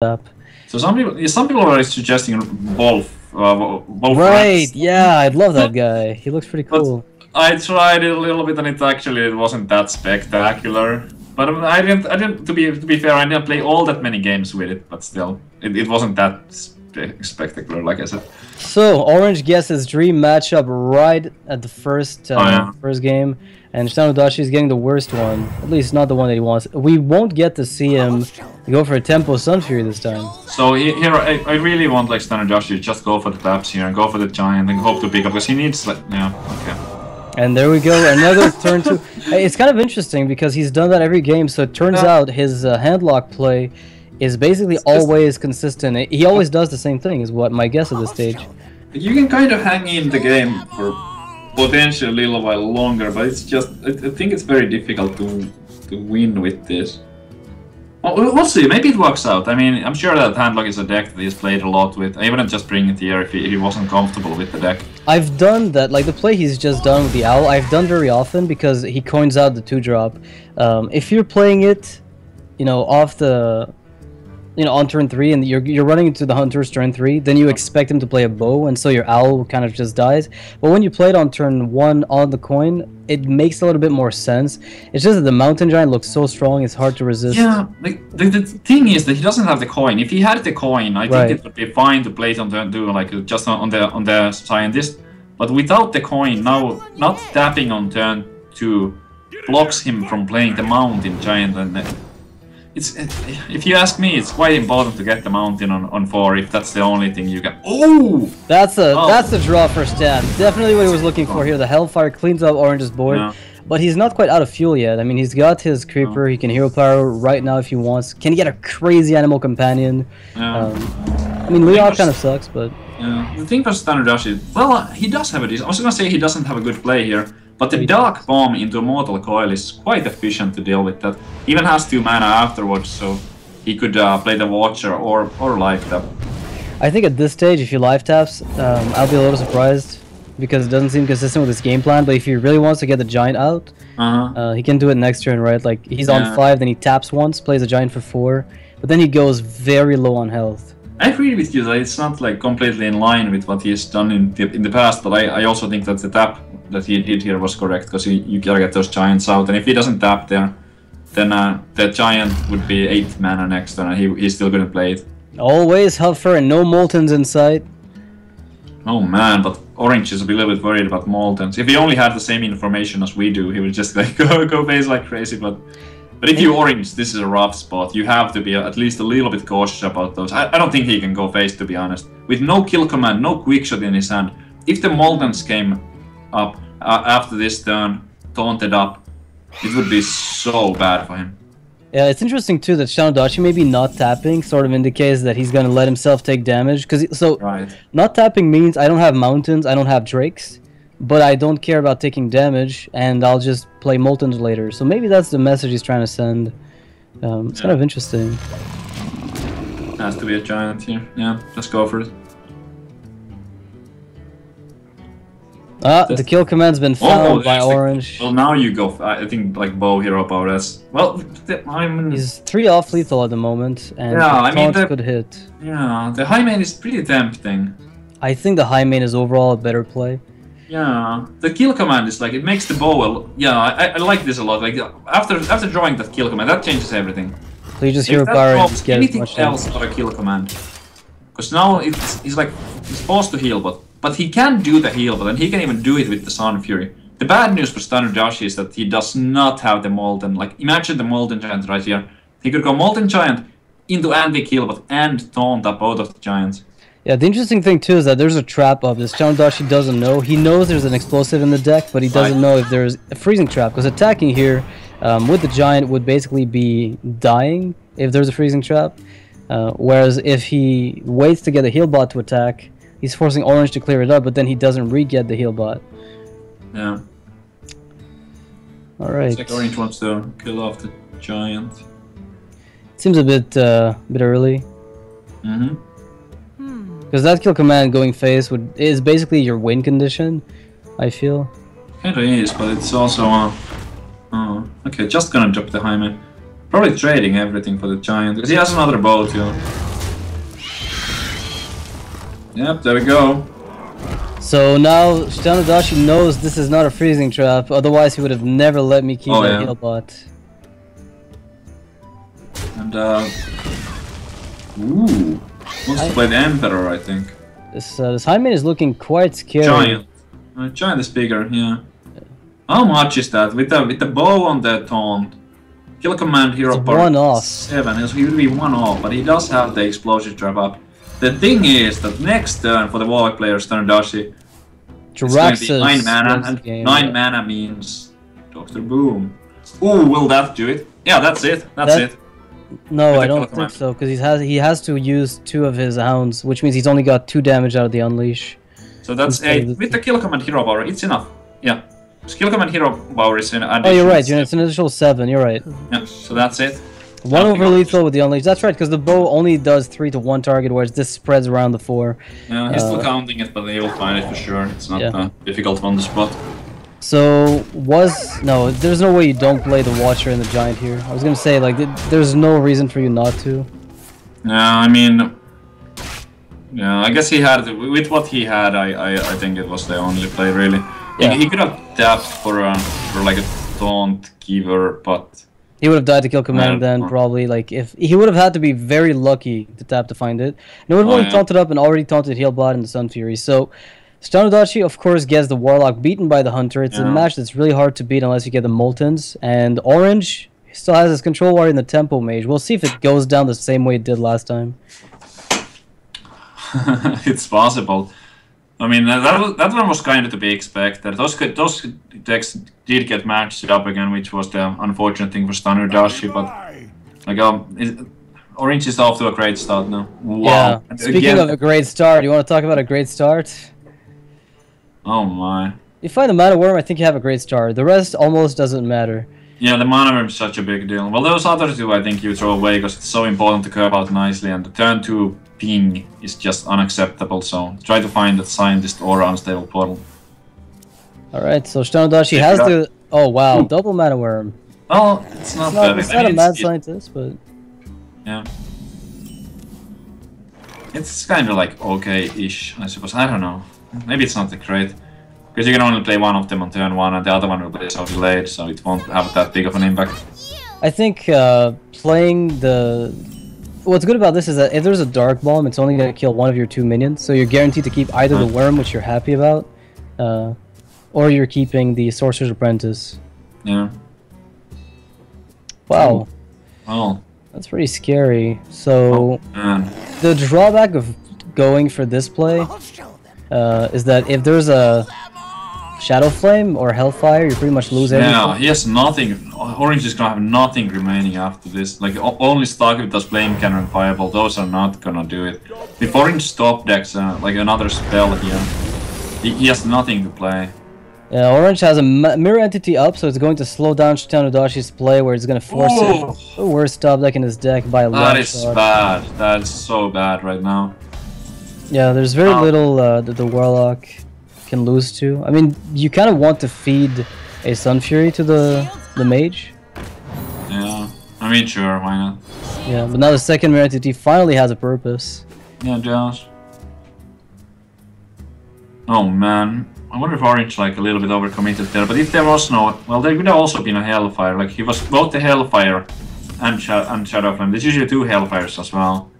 up. So some people are suggesting both. Both right, ranks. yeah, I'd love that guy. He looks pretty cool. But I tried it a little bit, and it wasn't that spectacular. But I didn't. To be fair, I didn't play all that many games with it. But still, it wasn't that spectacular, like I said. So Orange gets his dream matchup right at the first first game, and ShtanUdachi is getting the worst one. At least not the one that he wants. We won't get to see him go for a tempo Sun Fury this time. So here, I really want like StarSeries to just go for the taps here and go for the giant and hope to pick up because he needs like okay. And there we go, another turn two. It's kind of interesting because he's done that every game. So it turns out his handlock play is basically always consistent. He always does the same thing, is what my guess at this stage. You can kind of hang in the game for potentially a little while longer, but it's just I think it's very difficult to win with this. Well, we'll see. Maybe it works out. I mean, I'm sure that handlock is a deck that he's played a lot with. I wouldn't just bring it here if he wasn't comfortable with the deck. I've done that, like the play he's just done with the owl. I've done very often because he coins out the 2-drop. If you're playing it, you know, off the. On turn 3, and you're running into the hunter's turn 3, then you expect him to play a bow, and so your owl kind of just dies. But when you play it on turn 1 on the coin, it makes a little bit more sense. It's just that the mountain giant looks so strong, it's hard to resist. Yeah, the thing is that he doesn't have the coin. If he had the coin, I think it would be fine to play it on turn 2, like just on the scientist. But without the coin, now not tapping on turn 2 blocks him from playing the mountain giant. And if you ask me, it's quite important to get the mountain on 4 if that's the only thing you can. Oh! That's the draw for Stan. Definitely what he was looking for here. The Hellfire cleans up Orange's board, but he's not quite out of fuel yet. I mean, he's got his creeper. He can hero power right now if he wants. Can he get a crazy animal companion? I mean, Leon kind of sucks, but the thing for StarSeries, well, he does have a decent. I was gonna say he doesn't have a good play here. But the Dark Bomb into Mortal Coil is quite efficient to deal with that. He even has 2 mana afterwards, so he could play the Watcher or life tap. I think at this stage, if he life taps, I'll be a little surprised because it doesn't seem consistent with his game plan. But if he really wants to get the Giant out, he can do it next turn, right? Like he's on 5, then he taps once, plays a Giant for 4, but then he goes very low on health. I agree with you that it's not like completely in line with what he's done in the past, but I also think that the tap that he did here was correct because you gotta get those giants out, and if he doesn't tap there, then the giant would be 8 mana next turn, and he's still gonna play it. Always Huffer and no Moltens in sight. Oh man, but Orange is a little bit worried about Moltens. If he only had the same information as we do, he would just like go base like crazy. But if you Orange, this is a rough spot. You have to be at least a little bit cautious about those. I don't think he can go face, to be honest. With no kill command, no quick shot in his hand, if the Moltens came up after this turn, taunted up, it would be so bad for him. Yeah, it's interesting too that ShtanUdachi maybe not tapping sort of indicates that he's gonna let himself take damage. Not tapping means I don't have mountains, I don't have drakes, but I don't care about taking damage, and I'll just play Moltens later. So maybe that's the message he's trying to send. It's kind of interesting. Has to be a giant here. Yeah, let's go for it. The kill command's been found by Orange. Well, now you go. I think like bow hero power. That's well. He's 3 off lethal at the moment, and I mean could hit. Yeah, the high main is pretty tempting. I think the high main is overall a better play. Yeah, the kill command is like it makes the bow. I like this a lot. Like after drawing that kill command, that changes everything. So you just hero power and just get anything else but a kill command. Because now he's like he's forced to heal, but he can do the heal, but then he can even do it with the Sun Fury. The bad news for StarSeries is that he does not have the Molten. Like imagine the Molten Giant right here. He could go Molten Giant into anti-kill, and taunt up both of the giants. Yeah, the interesting thing too is that there's a trap up. This ShtanUdachi doesn't know. He knows there's an explosive in the deck, but he doesn't know if there's a freezing trap. Because attacking here with the giant would basically be dying if there's a freezing trap. Whereas if he waits to get a heal bot to attack, he's forcing Orange to clear it up, but then he doesn't re-get the heal bot. Yeah. Alright. It's like Orange wants to kill off the giant. Seems a bit early. Because that kill command going face is basically your win condition, I feel. Kinda is, but it's also okay, just gonna drop the Jaime. Probably trading everything for the giant, because he has another bow too. Yep, there we go. So now ShtanUdachi knows this is not a freezing trap, otherwise he would have never let me keep that heal bot. And ooh, wants to play the Emperor, I think. This high main is looking quite scary. Giant. Giant is bigger, yeah. How much is that? With the bow on the taunt, kill command hero part 7, he would be 1 off, but he does have the explosion trap up. The thing is that next turn for the Warlock player StarDashi, it's going to be 9 mana, and 9 mana means Dr. Boom. Ooh, will that do it? Yeah, that's it. That's it. No, I don't think so, because he has to use 2 of his hounds, which means he's only got 2 damage out of the unleash. So that's 8. With the kill command hero power, it's enough. Yeah. Skill command hero power is in addition. Oh, you're right. It's an additional 7. You're right. Yeah. So that's it. 1 over lethal with the unleash. That's right, because the bow only does 3 to 1 target, whereas this spreads around the 4. Yeah, he's still counting it, but he will find it for sure. It's not difficult on the spot. So no, there's no way you don't play the Watcher and the Giant here. I was gonna say like there's no reason for you not to. Yeah, I mean, yeah, I guess he had with what he had. I think it was the only play really. Yeah. He could have tapped for like a taunt giver, but he would have died to kill command then probably. Like if he would have had to be very lucky to tap to find it. No one would have taunted up and already taunted heal bot in the Sun Fury. So ShtanUdachi, of course, gets the Warlock beaten by the Hunter. It's a match that's really hard to beat unless you get the Moltens. And Orange still has his Control Warrior in the Tempo Mage. We'll see if it goes down the same way it did last time. It's possible. I mean, that one was kind of to be expected. Those decks did get matched up again, which was the unfortunate thing for ShtanUdachi. But like, Orange is off to a great start now. Wow. Yeah. Speaking of a great start, you want to talk about a great start? Oh my. You find the Mana Worm, I think you have a great start. The rest almost doesn't matter. Yeah, the Mana Worm is such a big deal. Well, those other 2 I think you throw away because it's so important to curve out nicely, and the turn 2 ping is just unacceptable, so try to find that Scientist or Unstable Portal. Alright, so ShtanUdachi has the... Oh wow, double Mana Worm. Oh, it's not bad. It's not a mad scientist, but... Yeah. It's kind of like okay-ish, I suppose. I don't know. Maybe it's not that great. Because you can only play 1 of them on turn 1 and the other one will be so delayed, so it won't have that big of an impact. I think playing the... What's good about this is that if there's a Dark Bomb, it's only going to kill 1 of your 2 minions, so you're guaranteed to keep either the Worm, which you're happy about, or you're keeping the Sorcerer's Apprentice. Yeah. Wow. Oh. That's pretty scary. So, the drawback of going for this play is that if there's a Shadow Flame or Hellfire, you pretty much lose everything. Yeah, he has nothing. Orange is gonna have nothing remaining after this. Like, only stock if does Flame Cannon and Fireball, those are not gonna do it. If Orange stop decks like another spell here, he has nothing to play. Yeah, Orange has a Mirror Entity up, so it's going to slow down ShtanUdachi's play, where it's going to force it the worst top deck in his deck by a lot. That is bad. That's so bad right now. Yeah, there's very little that the Warlock can lose to. I mean, you kind of want to feed a Sun Fury to the Mage. Yeah, I mean, sure, why not? Yeah, but now the second Mirror Entity finally has a purpose. Yeah, it does. Oh man. I wonder if Orange like a little bit overcommitted there, but if there was no, well, there would have also been a Hellfire. Like he was both the Hellfire and Shadow Flame. There's usually 2 Hellfires as well.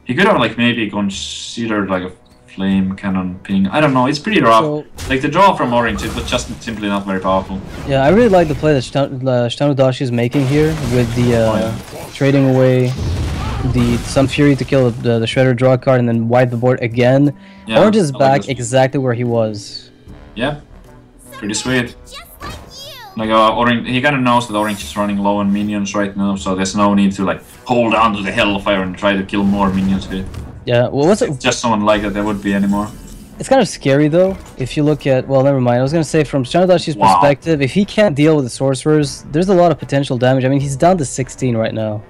He could have like maybe considered like a Flame Cannon ping. I don't know. It's pretty rough. So, like the draw from Orange, it was just simply not very powerful. Yeah, I really like the play that ShtanUdachi is making here with the trading away the Sun Fury to kill the Shredder draw card and then wipe the board again. Yeah, Orange is back exactly where he was. Yeah, pretty sweet. Like Orange, he kind of knows that Orange is running low on minions right now, so there's no need to like hold on to the Hellfire and try to kill more minions with it. Yeah, well, what's it? Just someone like that there would be anymore. It's kind of scary though. If you look at, well, never mind. I was gonna say from ShtanUdachi's perspective, if he can't deal with the sorcerers, there's a lot of potential damage. I mean, he's down to 16 right now.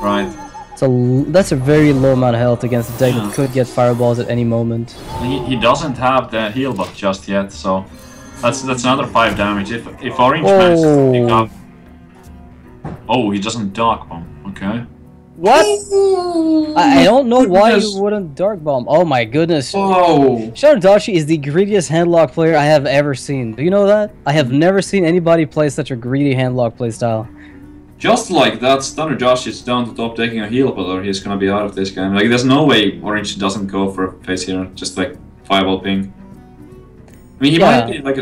Right. So that's a very low amount of health against a deck that could get fireballs at any moment. He doesn't have the heal bot just yet, so that's another 5 damage. If Orange manages to pick up, oh, he doesn't Dark Bomb. Okay. What? I don't know why goodness. you wouldn't Dark Bomb. Oh my goodness. Oh. ShtanUdachi is the greediest handlock player I have ever seen. Do you know that? I have never seen anybody play such a greedy handlock playstyle. Just like that, StarSeries is down to top taking a heal, but or he's gonna be out of this game. Like, there's no way Orange doesn't go for a face here, just like fireball ping. I mean, he might be like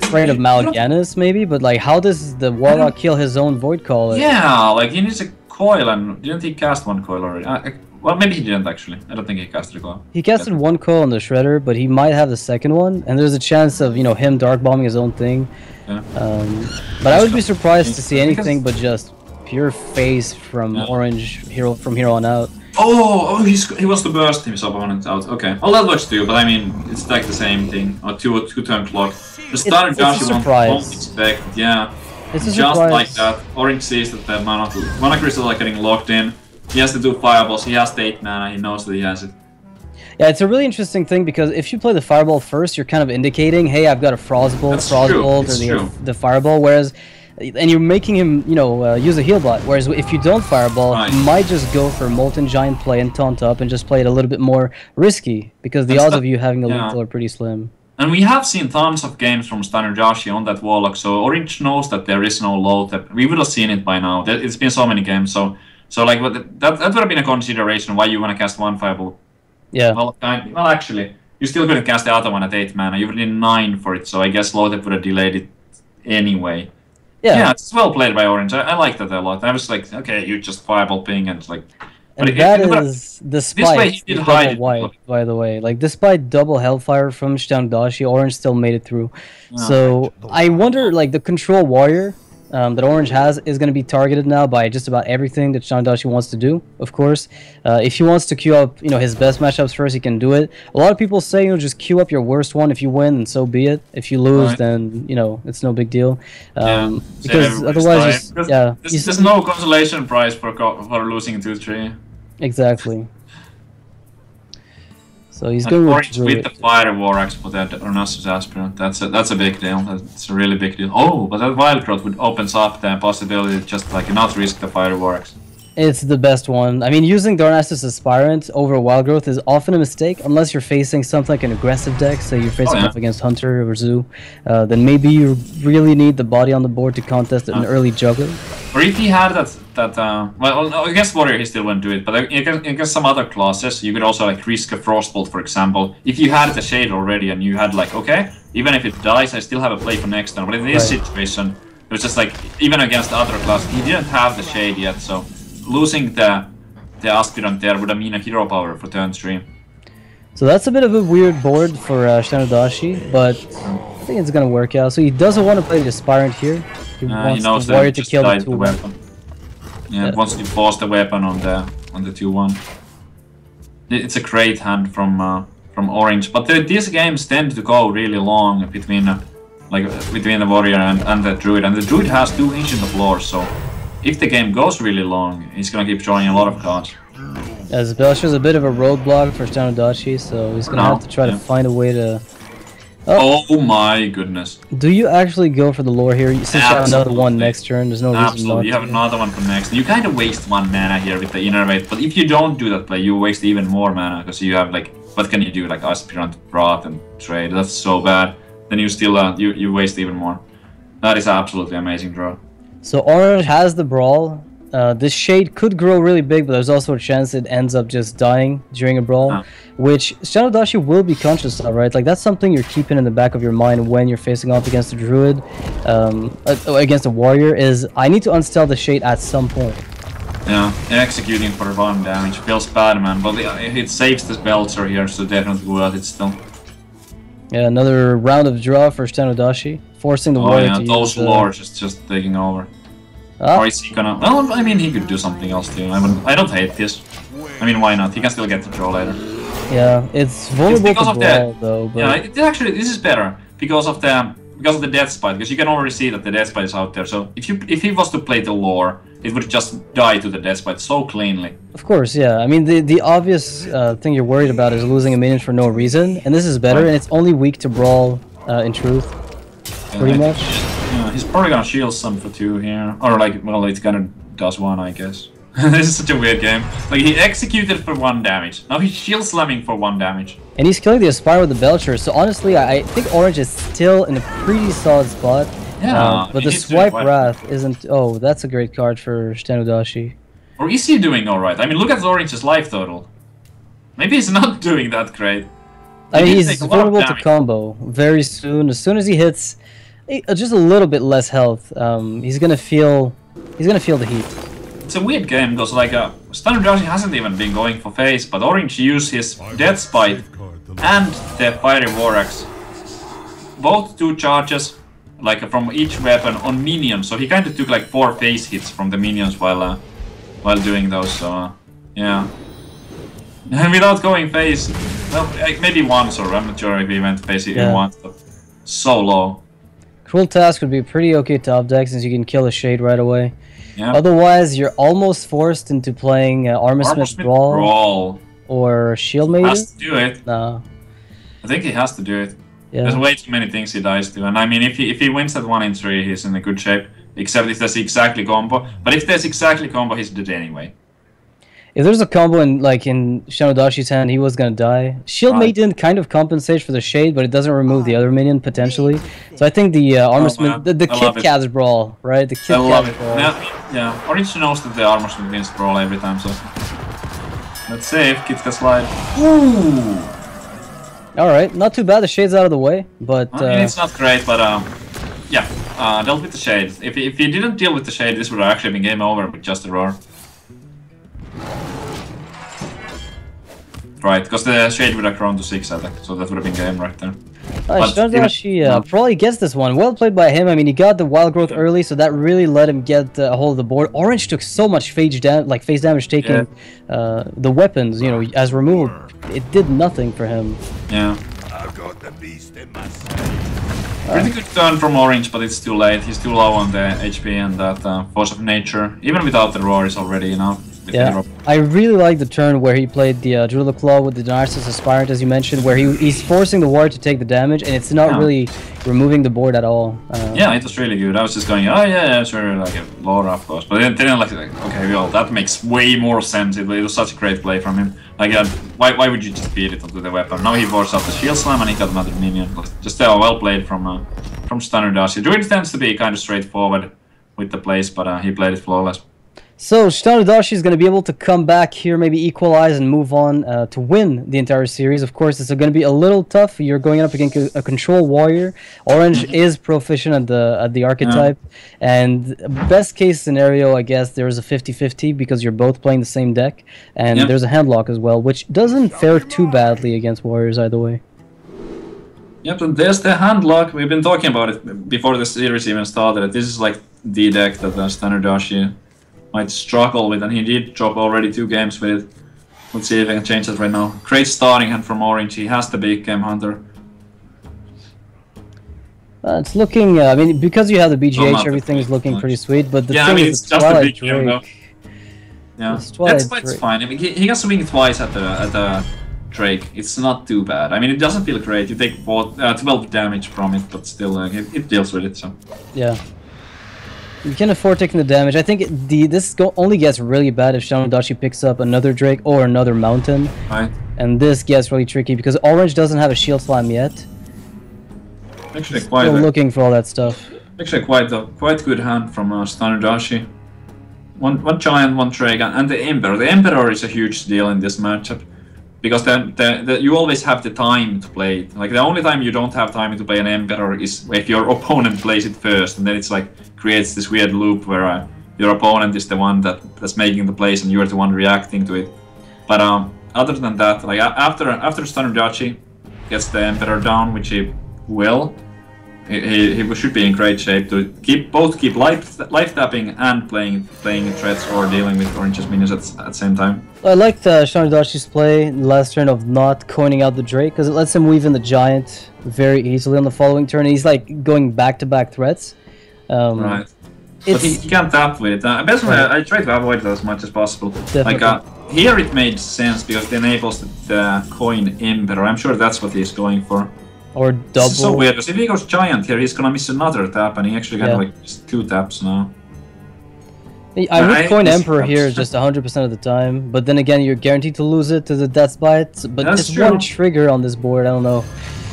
afraid of Mal'Ganis, maybe, but like, how does the Warlock kill his own Void Caller? Yeah, like he needs a coil, and didn't he cast one coil already? Well, maybe he didn't actually. I don't think he casted a coil. He casted one coil on the Shredder, but he might have the second one, and there's a chance of, you know, him Dark Bombing his own thing. Yeah. But I would be surprised to see anything but just pure face from Orange from here on out. Oh, he wants to burst his opponent out. Okay, well that works too, but I mean, it's like the same thing. Or two-turn clock. The StarSeries won't expect, yeah. It's a just surprise. like that. Orange sees that the mana crystals are getting locked in. He has to do fireballs. He has the 8 mana. He knows that he has it. Yeah, it's a really interesting thing because if you play the Fireball first, you're kind of indicating, hey, I've got a Frostbolt, or the Fireball, whereas, and you're making him, you know, use a heal bot. Whereas if you don't Fireball, you might just go for Molten Giant play and taunt up and just play it a little bit more risky because the odds of you having a lethal are pretty slim. And we have seen tons of games from StarSeries on that Warlock, so Orange knows that there is no low tap. We would have seen it by now. It's been so many games, so like that would have been a consideration why you want to cast one Fireball. Yeah. Well, actually, you still couldn't cast the other one at 8 mana. You would need 9 for it, so I guess low tap would have delayed it anyway. Yeah, it's well played by Orange. I like that a lot. I was like, okay, you just Fireball ping and like. And that is despite double white, by the way. Like, despite double Hellfire from ShtanUdachi, Orange still made it through. So, I wonder, like, the Control Warrior that Orange has is going to be targeted now by just about everything that ShtanUdachi wants to do, of course. If he wants to queue up, you know, his best matchups first, he can do it. A lot of people say, you know, just queue up your worst one. If you win, and so be it. If you lose, then, you know, it's no big deal. Because otherwise, there's no consolation prize for losing 2-3. Exactly. So he's going with the Fire War Axe for that Ornasus Aspirant. That's a big deal. That's a really big deal. Oh, but that Wild Growth would opens up the possibility to just like not risk the Fire War Axe. It's the best one. I mean, using Darnassus Aspirant over Wild Growth is often a mistake, unless you're facing something like an aggressive deck, say you're facing off against Hunter or Zoo, then maybe you really need the body on the board to contest an early juggler. Or if he had well, against Warrior he still wouldn't do it, but against some other classes, you could also like risk a Frostbolt, for example. If you had the Shade already and you had like, okay, even if it dies, I still have a play for next turn. But in this situation, it was just like, even against other classes, he didn't have the Shade yet, so losing the Aspirant there would have mean a hero power for turn 3. So that's a bit of a weird board for ShtanUdachi, but I think it's gonna work out. So he doesn't want to play the Aspirant here. He wants the Warrior to kill the 2-1. Yeah, wants to force the weapon on the 2-1. It's a great hand from Orange, but these games tend to go really long between the Warrior and the Druid, and the Druid has 2 Ancient of Lore, so if the game goes really long, he's gonna keep drawing a lot of cards. As Belcher's a bit of a roadblock for ShtanUdachi, so he's gonna have to try to find a way to. Oh my goodness! Do you actually go for the lore here? Since you have another one next turn, there's no reason not to. Absolutely, you have another one for next. You kind of waste 1 mana here with the Innervate, but if you don't do that play, you waste even more mana because you have like, what can you do? Like Aspirant, Wrath, and Trade. That's so bad. Then you still you waste even more. That is absolutely amazing draw. So Orange has the Brawl. This Shade could grow really big, but there's also a chance it ends up just dying during a Brawl, which ShtanUdachi will be conscious of, right? Like, that's something you're keeping in the back of your mind when you're facing off against a Druid, against a Warrior, is I need to unstell the Shade at some point. Yeah, executing for 1 damage feels bad, man, but it saves the Belcher here, so definitely worth it still. Yeah, another round of draw for ShtanUdachi, forcing the Warrior to those lores is just taking over. Or is he gonna... Well, I mean, he could do something else too. I don't hate this. I mean, why not? He can still get the draw later. Yeah, it's vulnerable to Brawl, though. But... Yeah, actually, this is better because of the Death Spite, because you can already see that the Death Spite is out there. So if he was to play the lore, it would just die to the Death Spite so cleanly. Of course, yeah. I mean, the obvious thing you're worried about is losing a minion for no reason, and this is better, and it's only weak to Brawl, in truth, pretty much. Yeah, he's probably gonna shield some for 2 here, or like, well, it's gonna does 1, I guess. This is such a weird game. Like, he executed for 1 damage. Now he's shield slamming for 1 damage. And he's killing the Aspire with the Belcher, so honestly, I think Orange is still in a pretty solid spot. Yeah, but the Swipe Wrath isn't... Oh, that's a great card for ShtanUdachi. Or is he doing alright? I mean, look at Orange's life total. Maybe he's not doing that great. I mean, he's vulnerable to combo very soon. As soon as he hits just a little bit less health, he's gonna feel the heat. It's a weird game because like StarSeries hasn't even been going for phase, but Orange used his Death Spite and the Fiery War Axe. Both 2 charges, like from each weapon on minions. So he kind of took like 4 phase hits from the minions while doing those. So yeah, and without going phase, well, maybe once, or I'm not sure if he went phase even once. But so low. Cruel Task would be pretty okay top deck since you can kill a Shade right away. Yeah. Otherwise, you're almost forced into playing Armorsmith Brawl or Shield Maiden. Has to do it. No. I think he has to do it. Yeah. There's way too many things he dies to, and I mean, if he wins that 1 in 3, he's in a good shape. Except if there's exactly combo. But if there's exactly combo, he's dead anyway. If there's a combo in ShtanUdachi's hand, he was gonna die. Shield Maiden kind of compensates for the Shade, but it doesn't remove the other minion potentially. So I think the Armorsmith, the Kit Kat's Brawl, right? The Kit Kat's Brawl. Yeah, Orange knows that the Armorsmith wins Brawl every time, so let's save Kit Kat slide. Ooh. All right, not too bad. The Shade's out of the way, but I mean, it's not great, but yeah, dealt with the Shade. If he didn't deal with the Shade, this would have actually been game over with just a Roar. Right, because the Shade would have grown to 6 attack, so that would have been game right there. ShtanUdachi probably gets this one. Well played by him. I mean, he got the Wild Growth early, so that really let him get a hold of the board. Orange took so much phase damage taking the weapons, you know, as removal. It did nothing for him. Yeah. I've got the beast in my Pretty good turn from Orange, but it's too late. He's too low on the HP and that Force of Nature. Even without the Roar is already enough. Yeah, I really like the turn where he played the Driller Claw with the Narcissus Aspirant, as you mentioned, where he's forcing the warrior to take the damage, and it's not really removing the board at all. Yeah, it was really good. I was just going, oh yeah, sure, like a Laura, of course. But then like, okay, well, that makes way more sense. It was such a great play from him. Like, why would you just beat it onto the weapon? Now he forced out the Shield Slam and he got another minion. Just well played from ShtanUdachi. Druid tends to be kind of straightforward with the plays, but he played it flawless. So ShtanUdachi is going to be able to come back here, maybe equalize and move on to win the entire series. Of course, it's going to be a little tough. You're going up against a control warrior. Orange is proficient at the archetype, and best case scenario, I guess, there's a 50-50 because you're both playing the same deck, and there's a handlock as well, which doesn't fare too badly against warriors either way. Yep, and there's the handlock. We've been talking about it before the series even started. This is like the deck that ShtanUdachi might struggle with, and he did drop already 2 games with it. Let's see if I can change that right now. Great starting hand from Orange. He has the big game hunter. It's looking, I mean, because you have the BGH, everything is looking pretty sweet, but the thing is, it's just a big game, though. Yeah, that's fine. I mean, he can swing twice at the Drake. It's not too bad. I mean, it doesn't feel great. You take 12 damage from it, but still, it deals with it, so. Yeah. You can afford taking the damage. I think this only gets really bad if ShtanUdachi picks up another Drake or another Mountain. Right. And this gets really tricky because Orange doesn't have a Shield Slam yet. Actually, still looking for all that stuff. Actually, quite good hand from ShtanUdachi. One Giant, one Drake, and the Emperor. The Emperor is a huge deal in this matchup. Because you always have the time to play it. Like, the only time you don't have time to play an Emperor is if your opponent plays it first, and then it's like creates this weird loop where your opponent is the one that's making the plays and you're the one reacting to it. But other than that, like after ShtanUdachi gets the Emperor down, which he will, he should be in great shape to both keep life tapping and playing threats or dealing with Orange's minions at the same time. I liked ShtanUdachi's play in the last turn of not coining out the Drake because it lets him weave in the Giant very easily on the following turn. He's like going back-to-back threats. Right. But he can't tap with it. Basically, I try to avoid that as much as possible. Definitely. Like here it made sense because it enables the coin Emperor. I'm sure that's what he's going for. Or double. It's so weird because if he goes Giant here, he's gonna miss another tap, and he actually got like just 2 taps now. I would coin Emperor it's- here just 100% of the time, but then again, you're guaranteed to lose it to the Death Bite. But That's it's true. one trigger on this board. I don't know.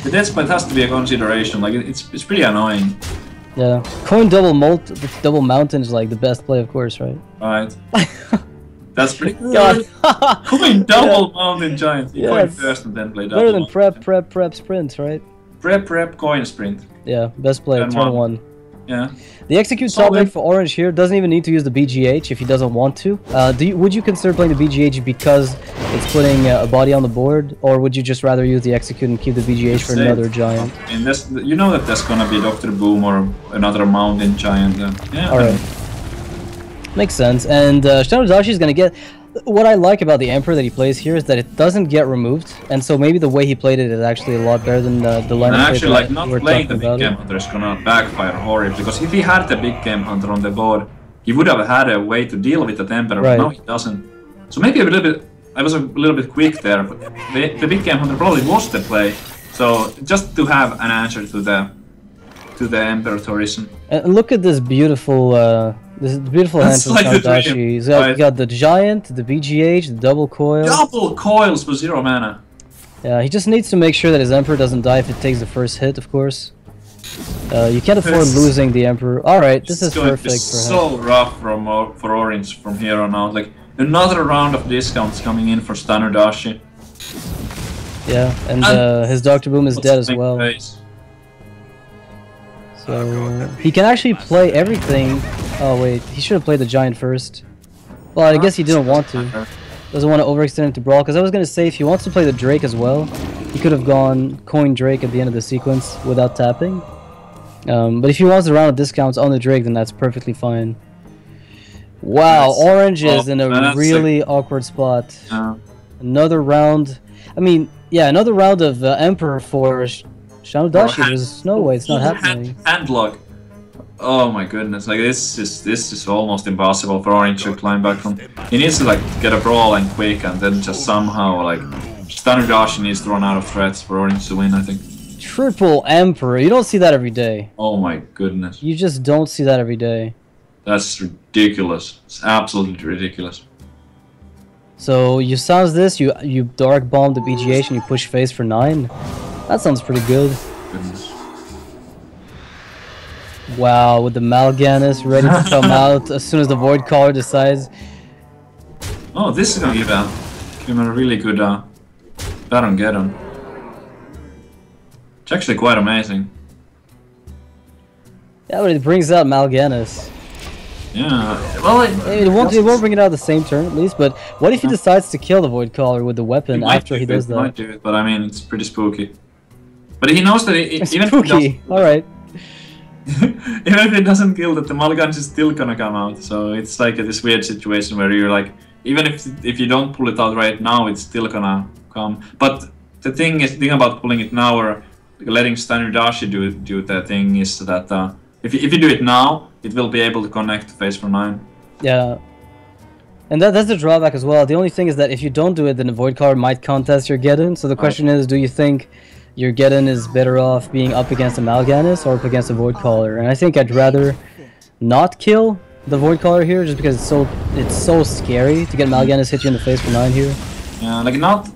The death spite has to be a consideration. Like it's pretty annoying. Yeah, coin double mountain is like the best play, of course, right? Right. That's pretty good. God. Coin double mountain giant. You coin Yes. first and then play double. Better than mountain. prep, sprint, right? Prep, coin sprint. Yeah, best play, turn one. Yeah. The execute Solid. top deck for Orange here doesn't even need to use the BGH if he doesn't want to. Would you consider playing the BGH because it's putting a body on the board, or would you just rather use the execute and keep the BGH for another giant? And this, you know that there's gonna be Dr. Boom or another mountain giant. Yeah. Alright. Makes sense. And ShtanUdachi is going to get... What I like about the Emperor that he plays here is that it doesn't get removed, and so maybe the way he played it is actually a lot better than the lineup. And actually, like, not we're playing the talking big about game it. hunter is gonna backfire horribly, because if he had the big game hunter on the board, he would have had a way to deal with the Emperor, Right. but now he doesn't. So maybe a little bit, I was a little bit quick there, but the big game hunter probably was the play. So just to have an answer to the Emperor tourism. And look at this beautiful hand That's from like the ShtanUdachi. dream, He's got, right? got the Giant, the BGH, the double coil. Double coils for 0 mana. Yeah, he just needs to make sure that his Emperor doesn't die if it takes the first hit, of course. You can't afford This- losing the Emperor. Alright, this is going to be perfect for him. so rough for Orange from here on out. Like another round of discounts coming in for ShtanUdachi. Yeah, and his Dr. Boom is dead as well. So he can actually play everything. Oh wait, he should have played the Giant first. Well, I guess he didn't want to. Doesn't want to overextend into Brawl, because I was going to say if he wants to play the Drake as well, he could have gone coin Drake at the end of the sequence without tapping. But if he wants a round of discounts on the Drake, then that's perfectly fine. Wow, Orange is in a really awkward spot. Another round. I mean, yeah, another round of Emperor for ShtanUdachi. There's no way it's not happening. Handlock. Oh my goodness! Like this is almost impossible for Orange to climb back from. He needs to like get a brawl and quick, and then just somehow like ShtanUdachi needs to run out of threats for Orange to win. I think. Triple Emperor. You don't see that every day. Oh my goodness! You just don't see that every day. That's ridiculous. It's absolutely ridiculous. So you sounds this. You dark bomb the BGH and you push face for 9. That sounds pretty good. Goodness. Wow, with the Mal'Ganis ready to come out as soon as the Void Caller decides. Oh, this is gonna give him a really good Baron Geddon. It's actually quite amazing. Yeah, but it brings out Mal'Ganis. Yeah, well, It won't bring it out the same turn at least, but what if he decides to kill the Void Caller with the weapon after he does that? Might do it, but I mean, it's pretty spooky. But he knows that It's even spooky. Alright. even if he doesn't kill that, the Mal'Ganis is still gonna come out. So it's like this weird situation where you're like, even if you don't pull it out right now, it's still gonna come. But the thing about pulling it now or letting ShtanUdachi do the thing is that if you do it now, it will be able to connect to phase for 9. Yeah. And that's the drawback as well. The only thing is that if you don't do it, then the Void Caller might contest your Geddon. So the question is, do you think your Geddon is better off being up against a Mal'Ganis or up against a Void Caller? And I think I'd rather not kill the Void Caller here, just because it's so scary to get Mal'Ganis hit you in the face for 9 here. Yeah, like not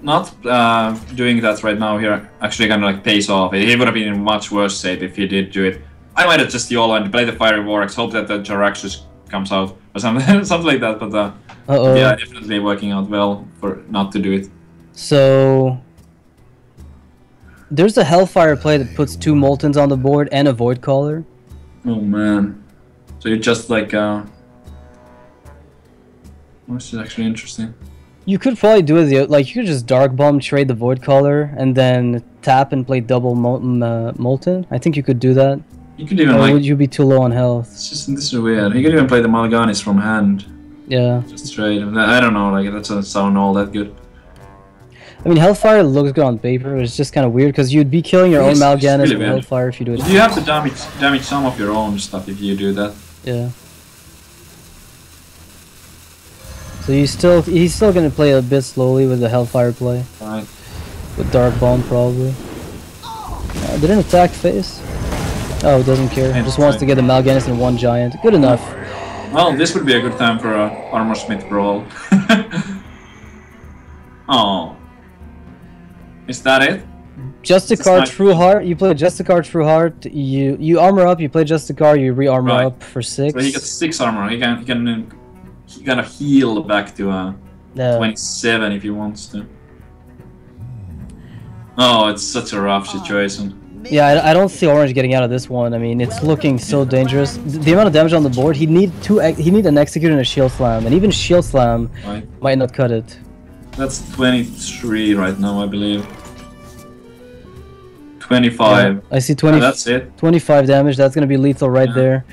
doing that right now here actually kind of like pays off. He would have been in much worse shape if he did do it. I might have just YOLO and play the Fiery Vorax, hope that the Jaraxxus comes out or something, something like that. But yeah, definitely working out well for not to do it. So there's a Hellfire play that puts 2 Moltens on the board and a Void Caller. Oh man, so you're just like this is actually interesting. You could probably do it like you could just Dark Bomb, trade the Void Caller, and then tap and play double Molten. I think you could do that. You could even or like. would you be too low on health? This is weird. You could even play the Mal'Ganis from hand. Yeah. Just trade. I don't know. Like that doesn't sound all that good. I mean, Hellfire looks good on paper. It's just kind of weird because you'd be killing your own It's Mal'Ganis really with weird. Hellfire if you do it. You have to damage some of your own stuff if you do that. Yeah. So he's still gonna play a bit slowly with the Hellfire play. Right. With Dark Bomb probably. Didn't attack face. Oh, doesn't care. Just wants to get the Mal'Ganis in 1 giant. Good enough. Well, this would be a good time for a Armor Smith brawl. Oh. Is that it? Justicar True Heart. You play Justicar True Heart. You armor up. You play Justicar. You re-armor up for 6. So he gets 6 armor. He can kind of heal back to 27 if he wants to. Oh, it's such a rough situation. Yeah, I don't see Orange getting out of this one. I mean, it's looking so dangerous. The amount of damage on the board, he'd need an Execute and a Shield Slam, and even Shield Slam might not cut it. That's 23 right now, I believe. 25. Yeah, I see 20. That's it. 25 damage. That's gonna be lethal right there.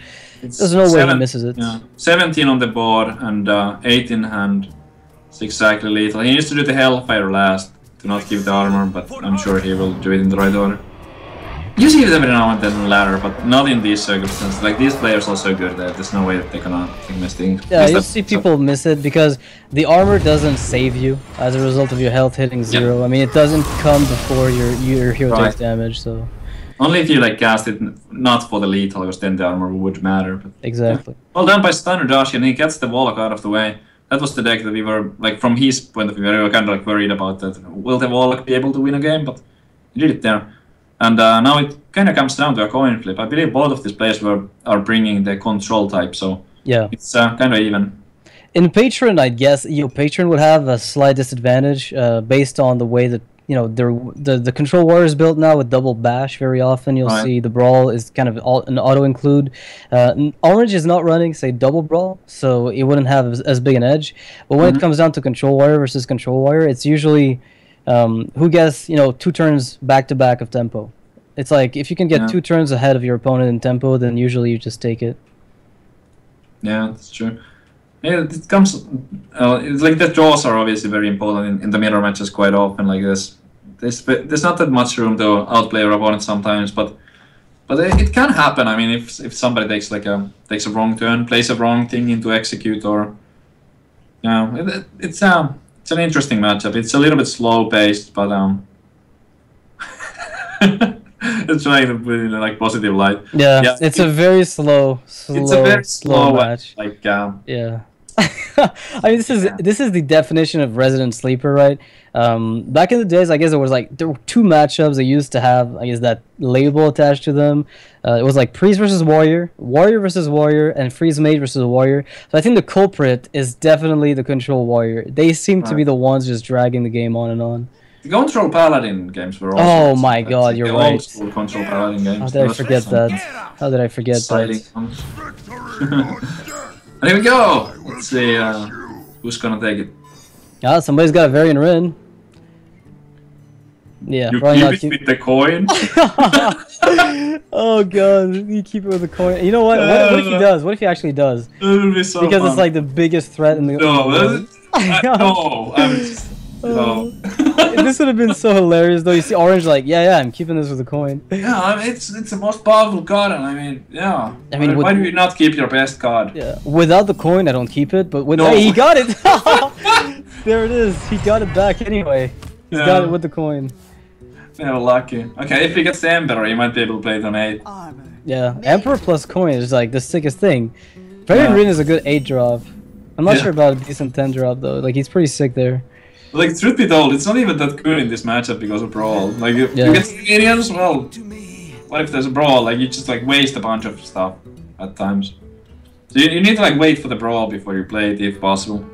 There's no way he misses it. Yeah. 17 on the board and 8 in hand. It's exactly lethal. He needs to do the Hellfire last to not give the armor, but I'm sure he will do it in the right order. You see it every now and then in ladder, but not in these circumstances. Like, these players are so good that there's no way that they're gonna miss things. Yeah, you'll see people miss it because the armor doesn't save you as a result of your health hitting 0. I mean, it doesn't come before your hero takes damage, so... Only if you, like, cast it not for the lethal, because then the armor would matter. But, exactly. Yeah. Well done by ShtanUdachi, and he gets the Warlock out of the way. That was the deck that we were, like, from his point of view, we were kind of, like, worried about that. Will the Warlock be able to win a game? But he did it there. And now it kind of comes down to a coin flip. I believe both of these players are bringing the control type, so yeah, it's kind of even. In Patron, I guess Patron would have a slight disadvantage based on the way that the control warrior is built now with double bash. Very often you'll see the brawl is kind of an auto include. Orange is not running say double brawl, so it wouldn't have as big an edge. But when it comes down to control warrior versus control warrior, it's usually who gets 2 turns back to back of tempo. It's like if you can get 2 turns ahead of your opponent in tempo, then usually you just take it. Yeah, that's true. Yeah, it comes. It's like the draws are obviously very important in the mirror matches quite often. Like this, there's not that much room to outplay your opponent sometimes, but it can happen. I mean, if somebody takes a wrong turn, plays a wrong thing into execute, or it's an interesting matchup. It's a little bit slow paced, but it's trying to put it in like positive light. Yeah, it's a very slow match. Like yeah. I mean, this is the definition of resident sleeper, right? Back in the days, I guess there were 2 matchups they used to have, I guess, that label attached to them. It was like priest versus warrior, warrior versus warrior, and freeze mage versus warrior. So I think the culprit is definitely the control warrior. They seem to be the ones just dragging the game on and on. The control paladin games were also. Oh my god, you're right. Old control paladin games. How did I forget that? How did I forget that? And here we go! Let's see who's gonna take it. Ah, somebody's got a Varian Rin. Yeah, you probably keep it with the coin? Oh god, you keep it with the coin. You know what? What if he does? What if he actually does? It would be so because fun. It's like the biggest threat in the no, I'm just... No. This would have been so hilarious though. You see Orange like, yeah, I'm keeping this with a coin. Yeah, I mean, it's the most powerful card, and I mean, yeah. I mean, why do you not keep your best card? Yeah, without the coin, I don't keep it. But with hey, he got it. There it is. He got it back anyway. He's got it with the coin. Yeah, lucky. Okay, if he gets the Emperor, he might be able to play it on 8. Yeah, Emperor plus coin is like the sickest thing. Varian Rin is a good 8 drop. I'm not sure about a decent 10 drop though. Like he's pretty sick there. Like, truth be told, it's not even that good in this matchup because of brawl. Like, you get minions, well, what if there's a brawl? Like, you just, like, waste a bunch of stuff at times. So you need to, like, wait for the brawl before you play it, if possible.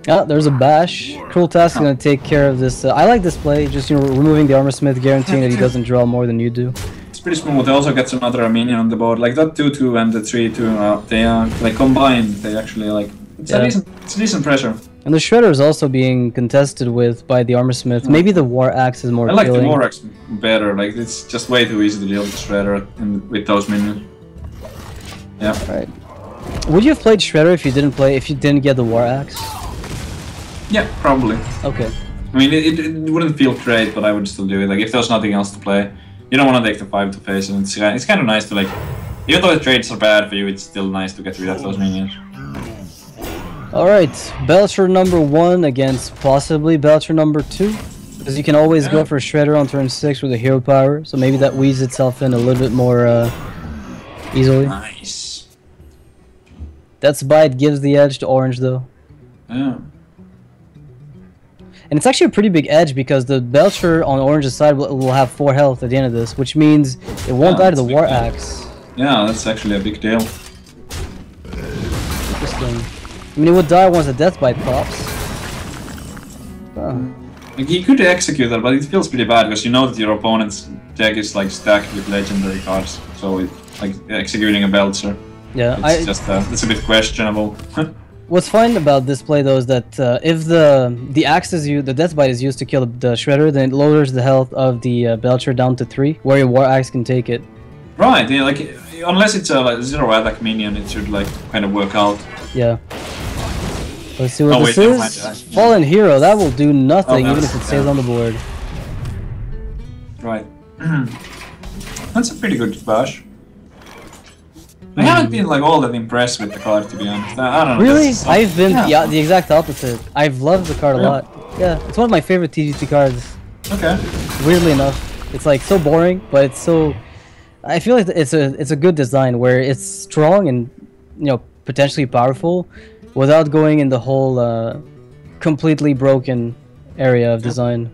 Yeah, there's a bash. Cruel Task is going to take care of this. I like this play, just, removing the Armor Smith, guaranteeing that he doesn't draw more than you do. It's pretty smooth. It also gets another minion on the board. Like, that 2-2 and the 3-2, they are, like, combined. They actually, like, it's a decent pressure. And the Shredder is also being contested with by the Armor Smith. Maybe the War Axe is more I like appealing. the War Axe better. Like, it's just way too easy to deal with the Shredder with those minions. Yeah. Right. Would you have played Shredder if you didn't get the War Axe? Yeah, probably. Okay. I mean, it wouldn't feel great, but I would still do it. Like, if there's nothing else to play, you don't want to take the 5 to face, and it's kind of nice to, like, even though the trades are bad for you, it's still nice to get rid of those minions. Alright, Belcher number 1 against possibly Belcher number 2. Because you can always go for Shredder on turn 6 with a hero power, so maybe that weaves itself in a little bit more easily. Nice. Death's Bite gives the edge to orange though. Yeah. And it's actually a pretty big edge because the Belcher on orange's side will have 4 health at the end of this, which means it won't die to the War Axe. Yeah, that's actually a big deal. Interesting. I mean, it would die once the Death Bite pops. Oh. Like, he could execute that, but it feels pretty bad because you know that your opponent's deck is like stacked with legendary cards. So, like executing a Belcher, Yeah, it's just it's a bit questionable. What's fine about this play though is that if the axe is used, the Death Bite is used to kill the Shredder, then it lowers the health of the Belcher down to 3, where your War Axe can take it. Right, yeah, like unless it's a like, 0 attack minion, it should like kind of work out. Yeah. Let's see what this is. Fallen Hero, that will do nothing even if it stays on the board. Right. That's a pretty good bash. I haven't been like all that impressed with the card, to be honest. I don't know. Really? I've been the exact opposite. I've loved the card a lot. Yeah, it's one of my favorite TGT cards. Okay. Weirdly enough, it's like so boring, but it's so. I feel like it's a good design where it's strong and potentially powerful, without going in the whole completely broken area of design.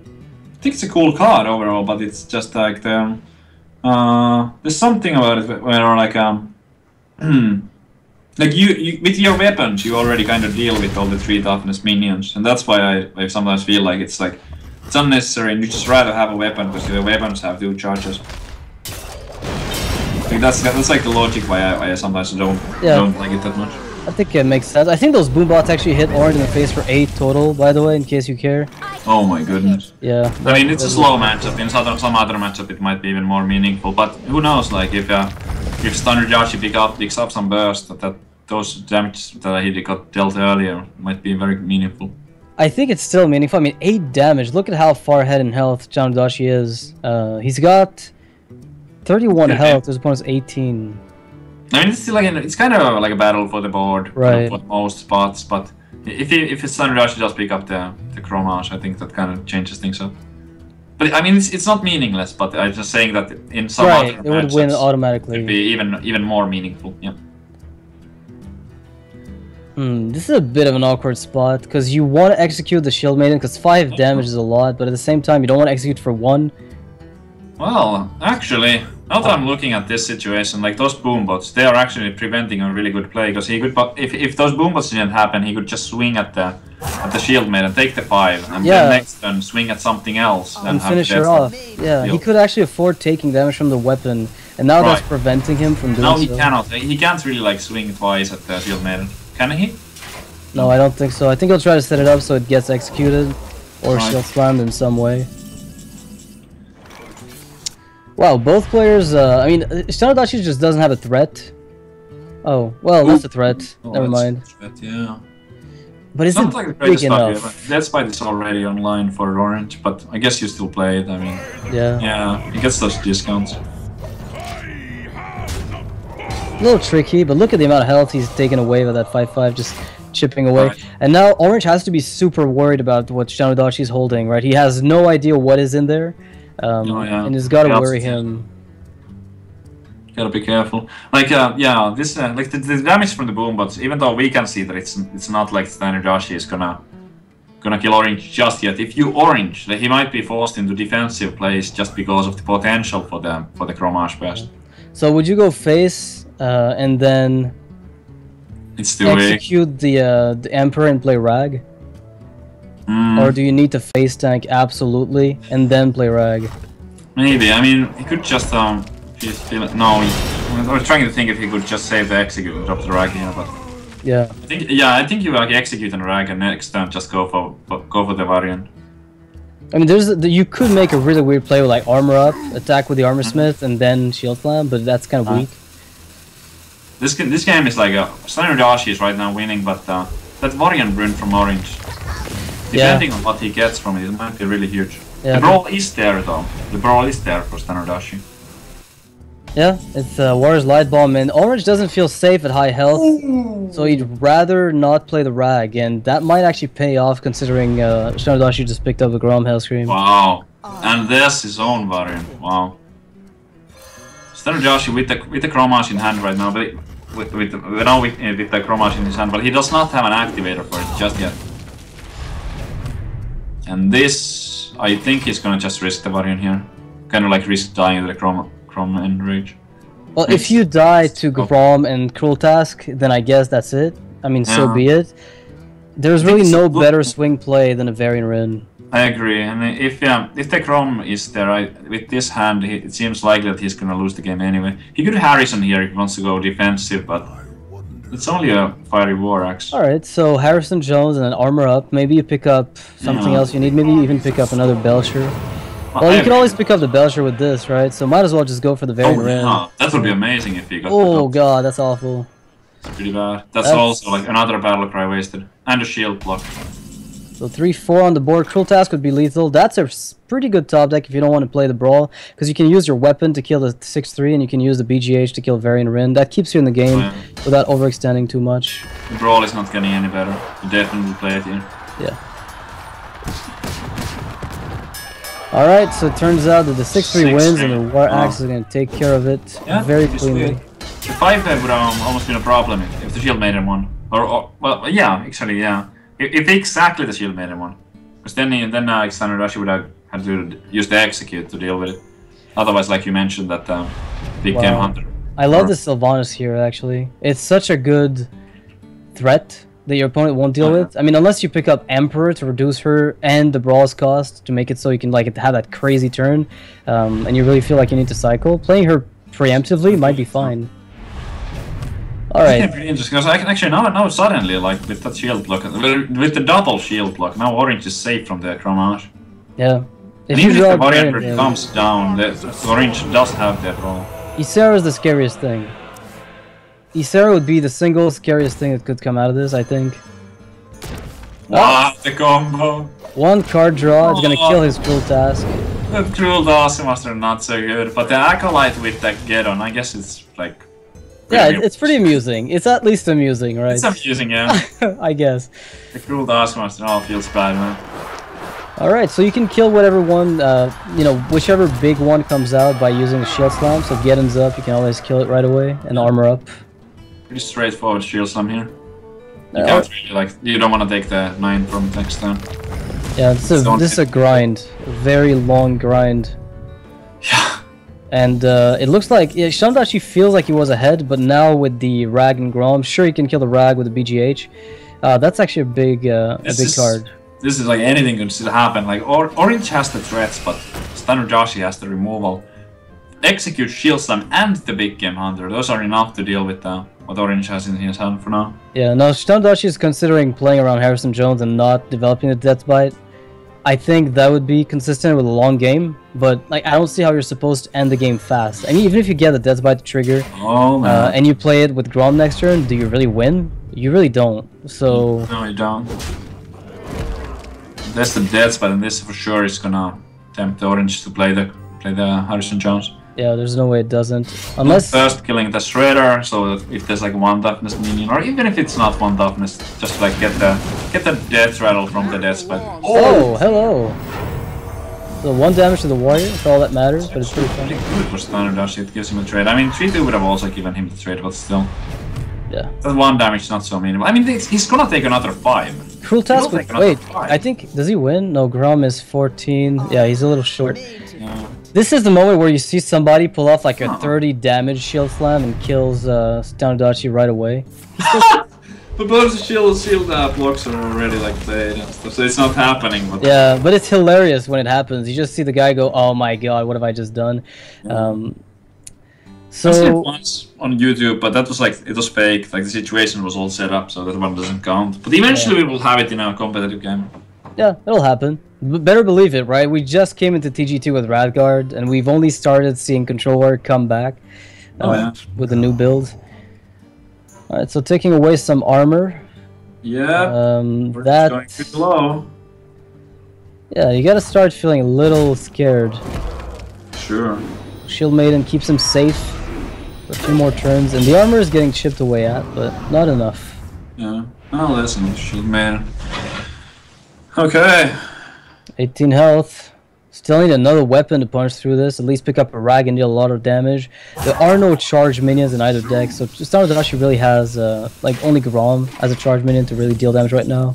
I think it's a cool card overall, but it's just like there's something about it where like like you with your weapons you already kind of deal with all the 3 toughness minions, and that's why I sometimes feel like it's unnecessary and you just rather have a weapon because the weapons have 2 charges. Like that's like the logic why I sometimes don't like it that much. I think it makes sense. I think those boom bots actually hit orange in the face for 8 total, by the way, in case you care. Oh my goodness. Yeah. I mean, it's a slow matchup. In some other matchup, it might be even more meaningful. But who knows? Like if ShtanUdachi picks up some burst, those damage that he got dealt earlier might be very meaningful. I think it's still meaningful. I mean, 8 damage. Look at how far ahead in health ShtanUdachi is. He's got 31 health. His opponent's 18. I mean, it's still like it's kind of like a battle for the board, right? For most spots, but if StarSeries does pick up the Chromage, I think that kind of changes things up. But I mean, it's not meaningless. But I'm just saying that in some other matchups, it would win automatically. It'd be even more meaningful. Yeah. This is a bit of an awkward spot because you want to execute the Shield Maiden because 5 damage is a lot, but at the same time you don't want to execute for 1. Well, actually, now that I'm looking at this situation, like those boombots, they are actually preventing a really good play because he could, if those boombots didn't happen, he could just swing at the Shield Maiden, take the 5, and then next turn swing at something else and finish her off. Yeah, he could actually afford taking damage from the weapon, and now that's preventing him from doing so. No, he cannot. He can't really like swing twice at the Shield Maiden, can he? No, I don't think so. I think he'll try to set it up so it gets executed or shield slammed in some way. Wow, both players, I mean, ShtanUdachi just doesn't have a threat. Oh, well, that's a threat. Never mind. Threat, yeah. But is it like big enough? Death Bite is already online for orange, but I guess you still play it, I mean. Yeah. Yeah, he gets those discounts. A little tricky, but look at the amount of health he's taken away with that 5-5, just chipping away. Right. And now orange has to be super worried about what ShtanUdachi is holding, right? He has no idea what is in there. And it's gotta worry him. Gotta be careful. Like, this like the damage from the boombots. Even though we can see that it's not like ShtanUdachi is gonna kill orange just yet. If you orange, like, he might be forced into defensive plays just because of the potential for the Chromage burst. So would you go face and then execute the Emperor and play Rag? Or do you need to face tank absolutely and then play Rag? Maybe. I mean, he could just no. I was trying to think if he could just save the execute and drop the Rag here, but yeah. I think you like execute on Rag and next turn just go for the variant. I mean, you could make a really weird play with like armor up, attack with the armor smith, and then shield slam, but that's kind of weak. This game is like StarSeries is right now winning, but that variant rune from orange. Depending on what he gets from it, it might be really huge. Yeah, the brawl is there though. The brawl is there for StarSeries. Yeah, it's Warrior's Light Bomb, and orange doesn't feel safe at high health, so he'd rather not play the Rag, and that might actually pay off considering ShtanUdachi just picked up the Grom Hellscream. Wow, and there's his own variant. Wow. StarSeries with the Chromage in hand right now, but with the Chromash in his hand, but he does not have an activator for it just yet. And this, I think he's gonna just risk the Varian here. Kind of like risk dying to the Chrom Enrage. Well, if you die to Grom and Cruel Task, then I guess that's it. I mean, so be it. There's really no better swing play than a Varian Rin. I agree, and if the Chrome is there, with this hand, it seems likely that he's gonna lose the game anyway. He could Harrison here if he wants to go defensive, but it's only a Fiery War Axe. Alright, so Harrison Jones and then armor up. Maybe you pick up something else you need. Maybe you even pick up another Belcher. Well, you can always pick up the Belcher with this, right? So might as well just go for the Varian Rin. Yeah, that would be amazing if he got. Oh god, that's awful. It's pretty bad. That's also like another Battle Cry wasted. And a shield block. So 3-4 on the board. Cruel Task would be lethal. That's a pretty good top deck if you don't want to play the Brawl, because you can use your weapon to kill the 6-3 and you can use the BGH to kill Varian Rin. That keeps you in the game without overextending too much. The Brawl is not getting any better. You definitely play it here. Yeah. Alright, so it turns out that the 6-3 wins and the War Axe is going to take care of it very cleanly. The 5-5 would have almost been a problem if the Shield Maiden won. Well, yeah, actually, yeah. If exactly the Shield Maiden won. Because then ShtanUdachi would have had to use the Execute to deal with it. Otherwise, like you mentioned, that Big Game Hunter. I love the Sylvanas here, actually. It's such a good threat that your opponent won't deal with. I mean, unless you pick up Emperor to reduce her and the Brawl's cost to make it so you can like have that crazy turn, and you really feel like you need to cycle. Playing her preemptively might be fine. Alright. Pretty interesting, because actually now suddenly, like with that shield block, with the double shield block, now Orange is safe from the Chromash. Yeah. And even if the Varian comes down, the Orange does have that roll. Ysera is the scariest thing. Ysera would be the single scariest thing that could come out of this, I think. Ah, the combo! One card draw is gonna kill his Cruel Task. The Cruel Taskmaster not so good, but the Acolyte with that Geddon, I guess it's like... Yeah, it's pretty amusing. It's at least amusing, right? It's amusing, yeah. I guess. The Cruel Taskmaster feels bad, man. Alright, so you can kill whatever one, you know, whichever big one comes out by using the Shield Slam. So Geddon's up, you can always kill it right away, and armor up. Pretty straightforward Shield Slam here. You can't really, like, you don't want to take the 9 from next turn. Yeah, this is a grind. A very long grind. Yeah. And it looks like ShtanUdachi feels like he was ahead, but now with the Rag and Grom, sure he can kill the Rag with the BGH. That's actually a big card. This is like anything can still happen. Like Orange has the threats, but ShtanUdachi has the removal. Execute Shield Slam and the Big Game Hunter. Those are enough to deal with what Orange has in his hand for now. Yeah, no, ShtanUdachi is considering playing around Harrison Jones and not developing the Death Bite. I think that would be consistent with a long game, but like I don't see how you're supposed to end the game fast. I mean, even if you get the Death Bite to trigger, and you play it with Grom next turn, do you really win? You really don't. So no, you don't. That's the Death Bite, and this for sure is gonna tempt the Orange to play the Harrison Jones. Yeah, there's no way it doesn't. Unless first killing the Shredder, so that if there's like one toughness minion, or even if it's not one toughness, just like get the death rattle from the Death Bite. Oh, hello. So 1 damage to the warrior, that's all that matters, but it's pretty fun. Pretty good for ShtanUdachi, it gives him a trade. I mean, 3-2 would have also given him the trade, but still. Yeah. That 1 damage is not so minimal. I mean, he's gonna take another 5. Cruel Task with, wait, I think, does he win? No, Grom is 14. Yeah, he's a little short. Yeah. This is the moment where you see somebody pull off like a 30 damage Shield Slam and kills ShtanUdachi right away. But both the shield blocks are already like played and stuff, so it's not happening. But yeah, but it's hilarious when it happens. You just see the guy go, "Oh my god, what have I just done?" So I seen it once on YouTube, but that was like it was fake. Like the situation was all set up, so that one doesn't count. But eventually we will have it in a competitive game. Yeah, it'll happen. Better believe it, right? We just came into TG2 with Radguard, and we've only started seeing Control Warrior come back with the new build. Alright, so taking away some armor. Yeah, that's going too low. Yeah, you gotta start feeling a little scared. Sure. Shield Maiden keeps him safe for a few more turns, and the armor is getting chipped away at, but not enough. Yeah, well, listen, Shield Maiden. Okay. 18 health. Still need another weapon to punch through this. At least pick up a rag and deal a lot of damage. There are no charged minions in either deck, so StarSeries really has like only Grom as a charged minion to really deal damage right now,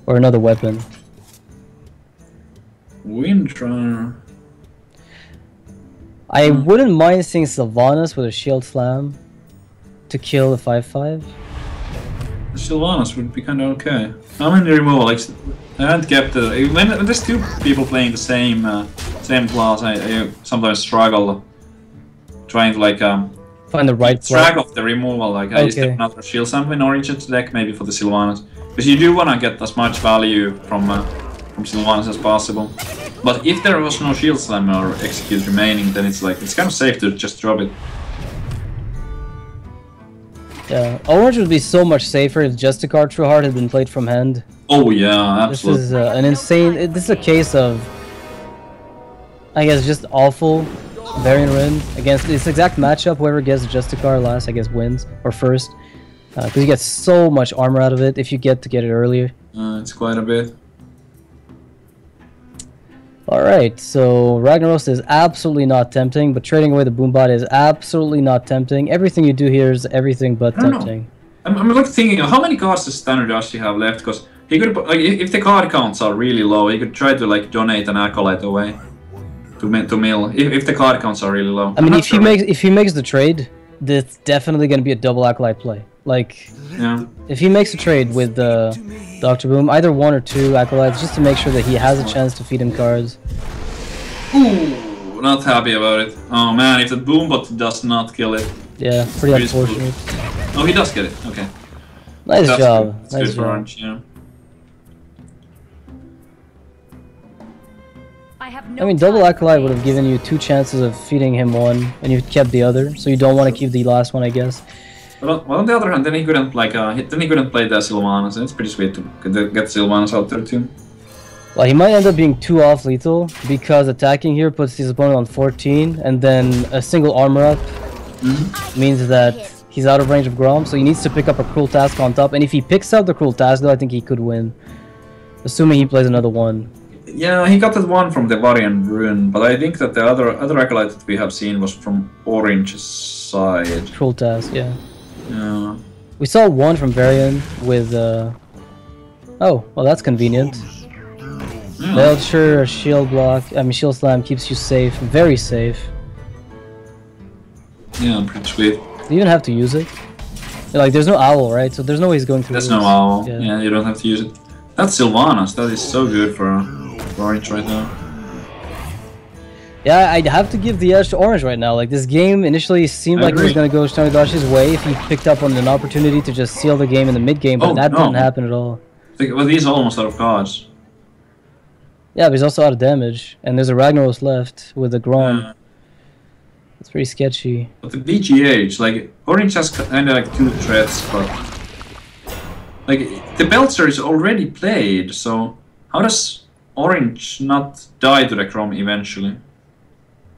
or another weapon. Windrunner. I wouldn't mind seeing Sylvanas with a shield slam to kill the 5/5. Sylvanas would be kind of okay. How many removal? Like, I haven't kept the. When there's two people playing the same class, I sometimes struggle trying to like find the right track of the removal. Like, I used to another shield slam in orange deck maybe for the Sylvanas, because you do want to get as much value from Sylvanas as possible. But if there was no shield slam or execute remaining, then it's like it's kind of safe to just drop it. Yeah, orange would be so much safer if Justicar True Heart had been played from hand. Oh yeah, absolutely. This is an insane. This is a case of, I guess, just awful Varian Rin against this exact matchup. Whoever gets Justicar last, I guess, wins or first, because you get so much armor out of it if you get to get it earlier. It's quite a bit. Alright, so Ragnaros is absolutely not tempting, but trading away the Boombot is absolutely not tempting. Everything you do here is everything but tempting. I'm like thinking, how many cards does ShtanUdachi have left? Because he could, like, if the card counts are really low, he could try to like donate an acolyte away to mill. If the card counts are really low. I mean, if he makes the trade, that's definitely going to be a double acolyte play. Like, yeah. If he makes a trade with Dr. Boom, either one or two acolytes, just to make sure that he has a chance to feed him cards. Ooh, not happy about it. Oh man, if the Boombot does not kill it. Yeah, pretty unfortunate. Oh, he does get it. Okay. Nice job. Good. It's good for Orange, yeah. I mean, double acolyte would have given you 2 chances of feeding him one, and you kept the other, so you don't want to keep the last one, I guess. Well, on the other hand, then he couldn't like then he couldn't play the Sylvanas, and it's pretty sweet to get Sylvanas out there too. Well, he might end up being too off lethal because attacking here puts his opponent on 14, and then a single armor up means that he's out of range of Grom, so he needs to pick up a Cruel Task on top. And if he picks up the Cruel Task, though, I think he could win, assuming he plays another one. Yeah, he got that one from the Varian Rune, but I think that the other acolyte that we have seen was from Orange's side. Cruel Task, yeah. Yeah. We saw one from Varian with oh, well that's convenient. Yeah. Belcher, shield block, I mean shield slam keeps you safe, very safe. Yeah, pretty sweet. You even have to use it. Like there's no owl, right? So there's no way he's going through. There's no owl. Yeah, you don't have to use it. That's Sylvanas. That is so good for Orange right now. Yeah, I'd have to give the edge to Orange right now. Like, this game initially seemed like it was going to go ShtanUdachi's way if he picked up on an opportunity to just seal the game in the mid-game, but that didn't happen at all. Well, he's almost out of cards. Yeah, but he's also out of damage, and there's a Ragnaros left with the Grom. It's pretty sketchy. But the BGH, like, Orange has kind of like 2 threats, but... Like, the Belcher is already played, so how does Orange not die to the Grom eventually?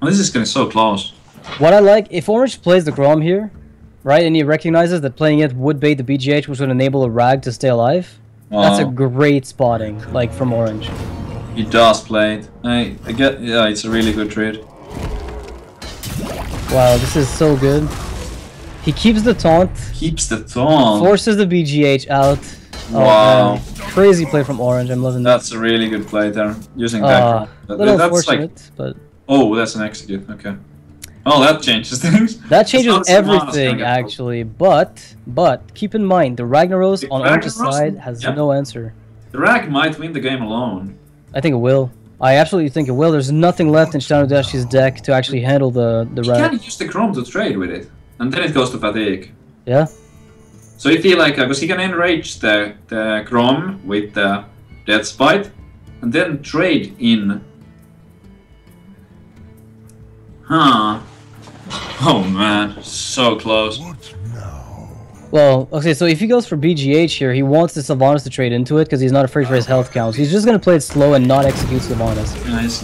Well, this is getting so close. What I like, if Orange plays the Grom here, right, and he recognizes that playing it would bait the BGH, which would enable a Rag to stay alive, that's a great spotting, like, from Orange. He does play it. I get, yeah, it's a really good trade. Wow, this is so good. He keeps the taunt. Keeps the taunt. Forces the BGH out. Wow. Oh, crazy play from Orange, I'm loving that. That's a really good play there, using that. Little unfortunate, like, but... Oh, that's an execute, okay. Oh, that changes things. That changes everything, actually, but keep in mind, the Ragnaros on Orange's side has no answer. The Rag might win the game alone. I think it will. I absolutely think it will. There's nothing left in ShtanUdachi's deck to actually handle the Rag. You can use the Grom to trade with it, and then it goes to fatigue. Yeah. So if he like, because he can enrage the Grom with the Death Spite, and then trade in. Huh. Oh man, so close. Well, okay, so if he goes for BGH here, he wants the Sylvanas to trade into it because he's not afraid for his health counts. He's just going to play it slow and not execute Sylvanas. Yeah, he's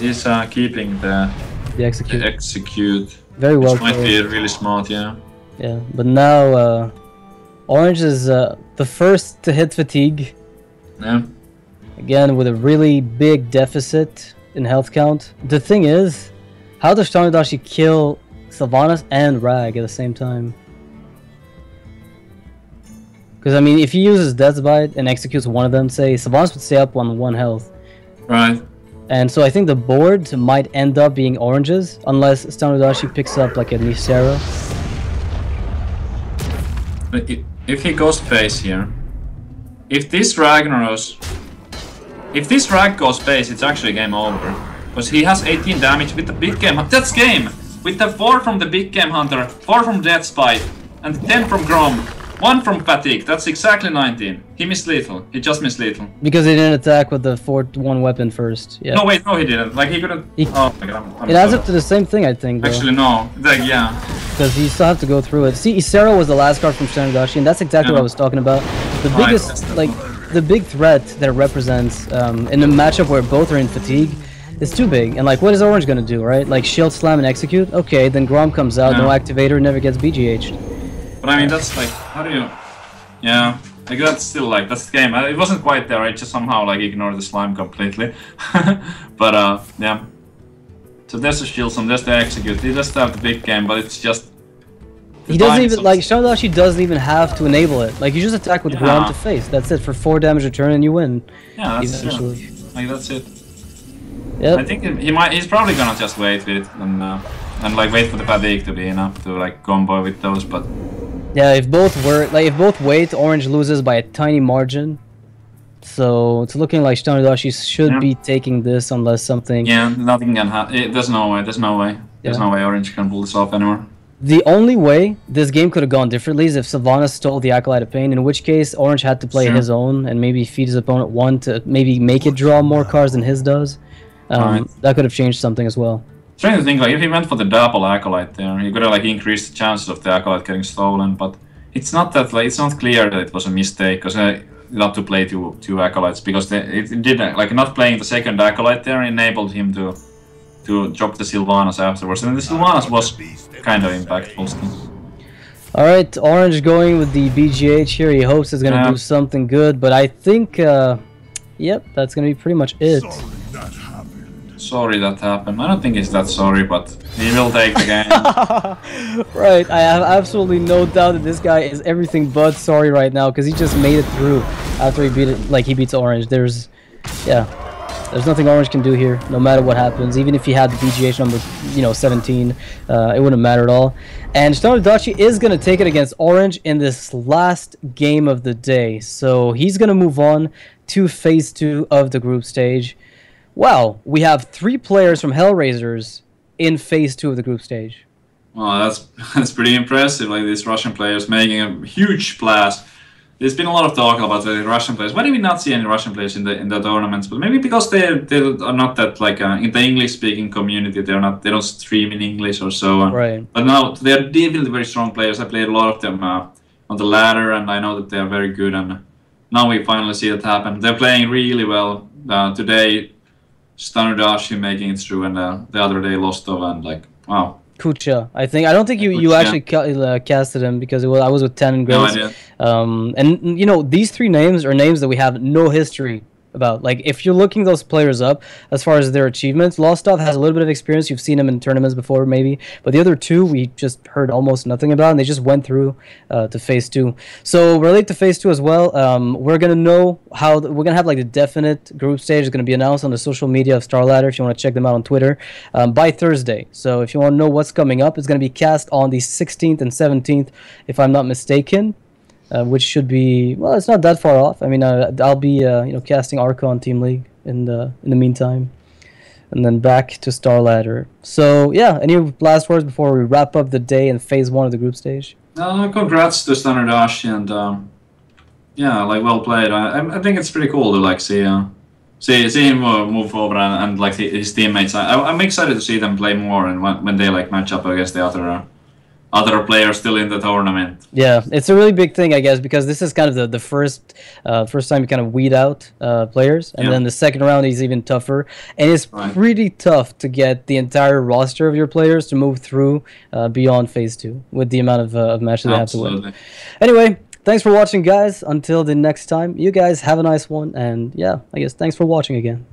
keeping the execute. Very well. Which might be really smart, yeah. Yeah, but now Orange is the first to hit fatigue. Yeah. Again, with a really big deficit. in health count. The thing is, how does ShtanUdachi kill Sylvanas and Rag at the same time? Because I mean, if he uses Death's Bite and executes one of them, say Sylvanas would stay up on 1 health. Right. And so I think the board might end up being oranges unless ShtanUdachi picks up like a Nysera. But if he goes face here, if this Rag goes face, it's actually game over. Because he has 18 damage with the big game. That's game! With the 4 from the big game hunter, 4 from Death Spite, and 10 from Grom, 1 from Fatigue. That's exactly 19. He missed lethal. He just missed lethal. Because he didn't attack with the 4-1 weapon first. Yeah. No, wait, no, he didn't. Like, he couldn't. Oh my god, I'm it adds up to the same thing, I think. Though. Actually, no. Like, yeah. Because you still have to go through it. See, Isera was the last card from ShtanUdachi, and that's exactly what I was talking about. The biggest, like, the big threat that it represents in a matchup where both are in fatigue is too big. And, like, what is Orange gonna do, right? Like, shield slam and execute? Okay, then Grom comes out, no activator, never gets BGH'd. But I mean, that's like, how do you... Yeah, like that's still like, that's the game. It wasn't quite there, I just somehow like ignored the slime completely. But yeah. So there's the shield, so there's the execute. He does have the big game, but it's just... He doesn't even, like, ShtanUdachi doesn't even have to enable it. Like, you just attack with Grom to face. That's it, for 4 damage a turn and you win. Yeah, that's true. Like, that's it. Yep. I think he's probably gonna just wait with it and like wait for the fatigue to be enough to like combo with those, but... Yeah, if both wait, Orange loses by a tiny margin. So it's looking like ShtanUdachi should be taking this unless something... Yeah, nothing can happen. There's no way, there's no way. There's no way Orange can pull this off anymore. The only way this game could have gone differently is if Sylvanas stole the Acolyte of Pain, in which case Orange had to play his own and maybe feed his opponent 1 to maybe make it draw more cards than his does. That could have changed something as well. Trying to think, like, if he went for the double Acolyte there, he could have like increased the chances of the Acolyte getting stolen, but it's not that, like, it's not clear that it was a mistake, because not to play two Acolytes, because it did, like, not playing the second Acolyte there enabled him to drop the Sylvanas afterwards, and the Sylvanas was kind of impactful still. Alright, Orange going with the BGH here, he hopes it's gonna do something good, but I think, yep, that's gonna be pretty much it. Sorry that happened. I don't think he's that sorry, but he will take the game. Right, I have absolutely no doubt that this guy is everything but sorry right now, because he just made it through after he beat it, like he beats Orange. There's nothing Orange can do here, no matter what happens. Even if he had the BGH number, 17, it wouldn't matter at all. And ShtanUdachi is going to take it against Orange in this last game of the day. So he's going to move on to Phase 2 of the group stage. Wow, we have 3 players from Hellraisers in Phase 2 of the group stage. Well, that's pretty impressive, like these Russian players making a huge splash. There's been a lot of talk about the Russian players. Why do we not see any Russian players in the tournaments? But maybe because they are not that, like, in the English-speaking community, they don't stream in English or so on. Right. But now they are definitely very strong players. I played a lot of them on the ladder, and I know that they are very good. And now we finally see it happen. They're playing really well today. StarSeries making it through, and the other day Lostov, and like, wow. Kucha, I don't think you actually casted him, because I was with 10 and Grace. No idea. And these 3 names are names that we have no history about. Like, if you're looking those players up as far as their achievements, Lostov has a little bit of experience. You've seen him in tournaments before, maybe, but the other 2 we just heard almost nothing about, and they just went through to Phase 2. So we're late to Phase 2 as well. We're gonna know how we're gonna have like the definite group stage is gonna be announced on the social media of StarLadder if you want to check them out on Twitter by Thursday. So if you want to know what's coming up, it's gonna be cast on the 16th and 17th, if I'm not mistaken. Which should be, well, it's not that far off. I mean, I'll be casting Archon Team League in the meantime, and then back to StarLadder. So yeah, any last words before we wrap up the day in Phase 1 of the group stage? Congrats to ShtanUdachi, and yeah, like, well played. I think it's pretty cool to like see him move forward and like his teammates. I'm excited to see them play more, and when they like match up against the other players still in the tournament. Yeah, it's a really big thing, I guess, because this is kind of the first time you kind of weed out players, and then the second round is even tougher, and it's pretty tough to get the entire roster of your players to move through beyond Phase 2 with the amount of matches they have to win. Anyway, thanks for watching, guys. Until the next time, you guys have a nice one, and yeah, I guess thanks for watching again.